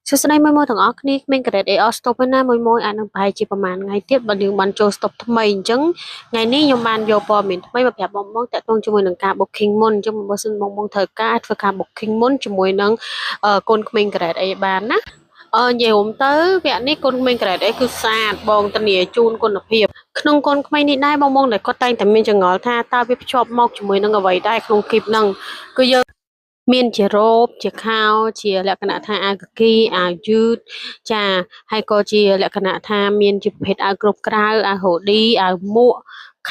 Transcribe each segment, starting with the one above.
សួស្តីមួយទាំងអស់គ្នាគ្មាន grade A stop ណាមួយអាចនឹងប្រហែលជាប្រហែលថ្ងៃទៀតបើយើងបានចូល stop ថ្មីអញ្ចឹងថ្ងៃនេះខ្ញុំបានយកព័ត៌មានថ្មីមកប្រាប់បងតាក់ទងជាមួយនឹងការ booking មុនអញ្ចឹងបើសិនបងត្រូវការធ្វើការ booking មុនជាមួយនឹងកូនក្មេង grade A បានណានិយាយរួមទៅវគ្គនេះកូនក្មេង grade A គឺស្អាតបងធានាជូនគុណភាពក្នុងកូនក្មេងនេះដែរបងដែលគាត់តែងតែមានចងល់ថាតើវាភ្ជាប់មកជាមួយនឹងអ្វីដែរក្នុងคลิปហ្នឹងគឺយើង មានជារ៉ូបជាខោជាលក្ខណៈថាអាវកាគីអាវយឺតចាហើយក៏ជាលក្ខណៈថាមានជាប្រភេទអាវគ្រប់ក្រៅអាវហូឌីអាវមួក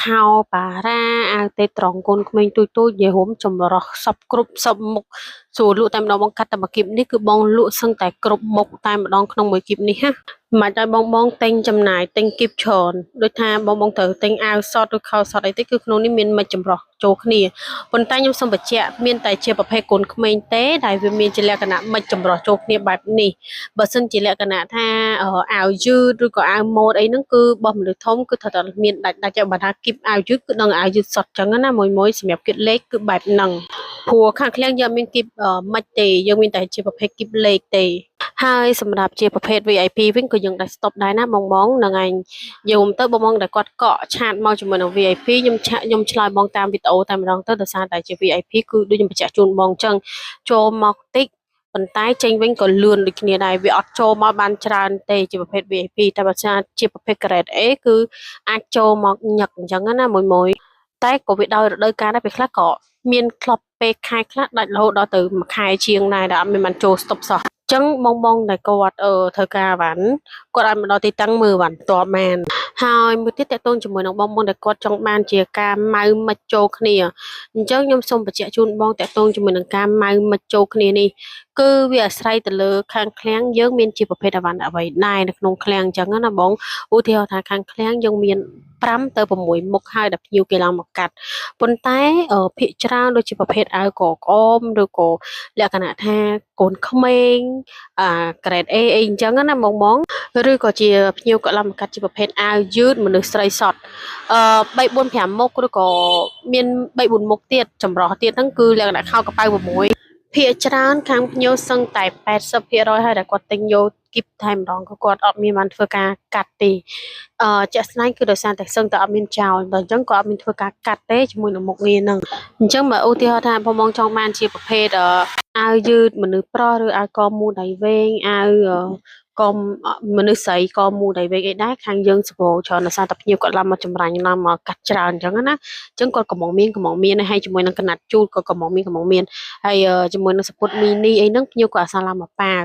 ខោប៉ារ៉ាអាវទេត្រង់កូនក្មេងទូចយេហុំចម្រោះសពគ្រប់សពមុខសួរលក់តែម្ដងបងកាត់តែមួយគីបនេះគឺបងលក់សឹងតែគ្រប់មុខតែម្ដងក្នុងមួយគីបនេះណាមិនឲ្យបងទិញចំណាយទិញគីបច្រើនដូចថាបងត្រូវទិញអាវសតឬខោសតអីទេគឺក្នុងនេះមានមិត្តចម្រោះចូលគ្នាប៉ុន្តែខ្ញុំសូមបញ្ជាក់មានតែជាប្រភេទកូនក្មេងទេដែលវាមានជាលក្ខណៈមិត្តចម្រោះចូលគ្នាបែបនេះបើសិនជាលក្ខណៈថាអាវយឺតឬក៏អាវម៉ូដអីហ្នឹងគឺបោះមនុស្សធំគឺត្រូវតែមានដាច់បើថាគីបអាវយឺតគឺដឹងអាវយឺតសតចឹងណាមួយសម្រាប់គិតលេខគឺបែបហ្នឹងព្រោះខាងឃ្លាំងយើងមានគីបមិនទេយើងមានតែជាប្រភេទគីបលេខទេហើយសម្រាប់ជាប្រភេទ VIP វិញក៏យើងដាច់ stop ដែរណាបងហ្នឹងឯងយល់ទៅបងដែលគាត់កក់ឆាតមកជាមួយនឹង VIP ខ្ញុំឆ្លើយបងតាមវីដេអូតែម្ដងទៅដោយសារតែជា VIP គឺដូចខ្ញុំបញ្ជាក់ជូនបងអញ្ចឹងចូលមកតិចប៉ុន្តែចេញវិញក៏លឿនដូចគ្នាដែរវាអត់ចូលមកបានច្រើនទេជាប្រភេទ VIP តែបើជាប្រភេទ grade A គឺអាចចូលមកញឹកអញ្ចឹងណាមួយតែក៏វាដោយរដូវកាលដែរពេលខ្លះក៏មានធ្លាប់ពេលខែខ្លះដាច់រហូតដល់ទៅមួយខែជាងដែរដែលអត់មានបានចូល stop សោះចឹងបងដែលគាត់ធ្វើការវ៉ាន់គាត់អាចមកដល់ទីតាំងមើលវ៉ាន់ផ្ទាល់បានហើយមួយទៀតតកតងជាមួយនឹងបងដែលគាត់ចង់បានជាការម៉ៅមិត្តចូលគ្នាអញ្ចឹងខ្ញុំសូមបញ្ជាក់ជូនបងតកតងជាមួយនឹងការម៉ៅមិត្តចូលគ្នានេះគឺវាអាស្រ័យទៅលើខាងឃ្លាំងយើងមានជាប្រភេទអវ៉ាន់អ្វីដែរនៅក្នុងឃ្លាំងអញ្ចឹងណាបងឧទាហរណ៍ថាខាងឃ្លាំងយើងមាន5ទៅ6មុខហើយដែលភ្ញៀវគេឡើងមកកាត់ប៉ុន្តែភាគច្រើនដូចជាប្រភេទអាវកក្អមឬក៏លក្ខណៈថាកូនក្មេងgrade A អីអញ្ចឹងណាបងឬក៏ជាភ្ញៀវគាត់ឡើងមកកាត់ជាប្រភេទអាវយឺតមនុស្សស្រីសត3 4 5មុខឬក៏មាន3 4មុខទៀតចម្រោះទៀតហ្នឹងគឺលក្ខណៈខោកប៉ៅ6ភាគច្រើនខាងភ្ញៀវសឹងតែ80%ហើយដែលគាត់ទិញយកគីបតែម្ដងក៏គាត់អត់មានបានធ្វើការកាត់ទេជាក់ស្ដែងគឺដោយសារតែសឹងតែអត់មានចោលដល់អញ្ចឹងក៏អត់មានធ្វើការកាត់ទេជាមួយនឹងមុខងារហ្នឹងអញ្ចឹងបើឧទាហរណ៍ថាបងចង់បានជាប្រភេទអាវយឺតមនុស្សប្រុសឬអាវកមូលដៃវែងអាវកមមនុស្សស្រីកមូលដៃវែងអីដែរខាងយើងសម្បូរច្រើនដោយសារតែភ្ញៀវគាត់ឡើងមកចម្រាញ់ឡើងមកកាត់ច្រើនអញ្ចឹងណាអញ្ចឹងគាត់កំងមានហើយជាមួយនឹងកណាត់ជូតក៏កំងមានហើយជាមួយនឹងសពុតមីនីអីហ្នឹងភ្ញៀវគាត់អាសាឡើងមកប៉ាវ